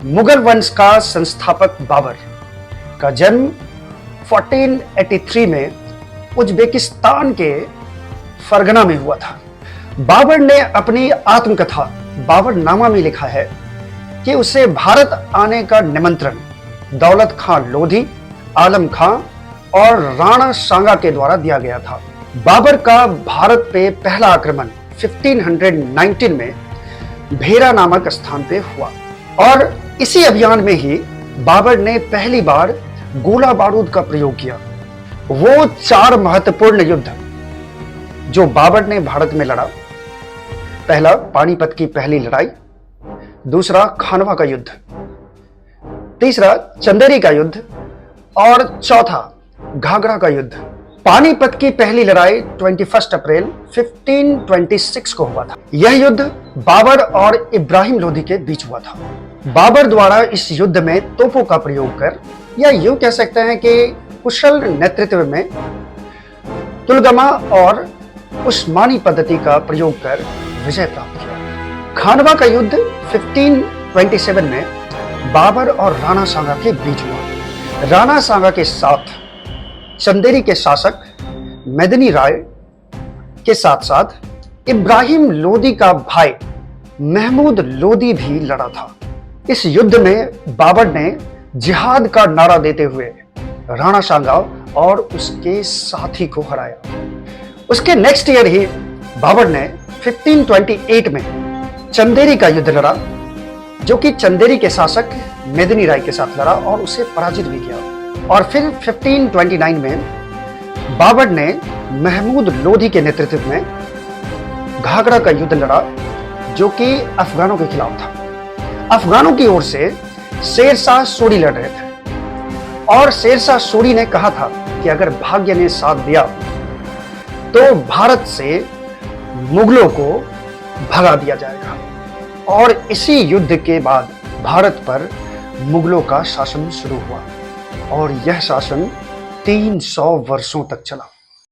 मुगल वंश का संस्थापक बाबर का जन्म 1483 में उज्बेकिस्तान के फरगना में हुआ था। बाबर ने अपनी आत्मकथा बाबरनामा में लिखा है कि उसे भारत आने का निमंत्रण दौलत खां लोधी, आलम खां और राणा सांगा के द्वारा दिया गया था। बाबर का भारत पे पहला आक्रमण 1519 में भेरा नामक स्थान पे हुआ और इसी अभियान में ही बाबर ने पहली बार गोला बारूद का प्रयोग किया। वो 4 महत्वपूर्ण युद्ध जो बाबर ने भारत में लड़ा, पहला पानीपत की पहली लड़ाई, दूसरा खानवा का युद्ध, तीसरा चंदेरी का युद्ध और चौथा घाघरा का युद्ध। पानीपत की पहली लड़ाई 21 अप्रैल 1526 को हुआ था। यह युद्ध बाबर और इब्राहिम लोदी के बीच हुआ था। बाबर द्वारा इस युद्ध में तोपों का प्रयोग कर, या यूं कह सकते हैं कि कुशल नेतृत्व में, तुलगमा और उस्मानी पद्धति का प्रयोग कर विजय प्राप्त किया। खानवा का युद्ध 1527 में बाबर और राणा सांगा के बीच हुआ। राणा सांगा के साथ चंदेरी के शासक मेदिनी राय के साथ साथ इब्राहिम लोदी का भाई महमूद लोदी भी लड़ा था। इस युद्ध में बाबर ने जिहाद का नारा देते हुए राणा सांगा और उसके साथी को हराया। उसके नेक्स्ट ईयर ही बाबर ने 1528 में चंदेरी का युद्ध लड़ा, जो कि चंदेरी के शासक मेदिनी राय के साथ लड़ा और उसे पराजित भी किया। और फिर 1529 में बाबर ने महमूद लोधी के नेतृत्व में घाघरा का युद्ध लड़ा, जो कि अफगानों के खिलाफ था। अफगानों की ओर से शेरशाह सूरी लड़ रहे थे और शेरशाह सूरी ने कहा था कि अगर भाग्य ने साथ दिया तो भारत से मुगलों को भगा दिया जाएगा। और इसी युद्ध के बाद भारत पर मुगलों का शासन शुरू हुआ और यह शासन 300 वर्षों तक चला।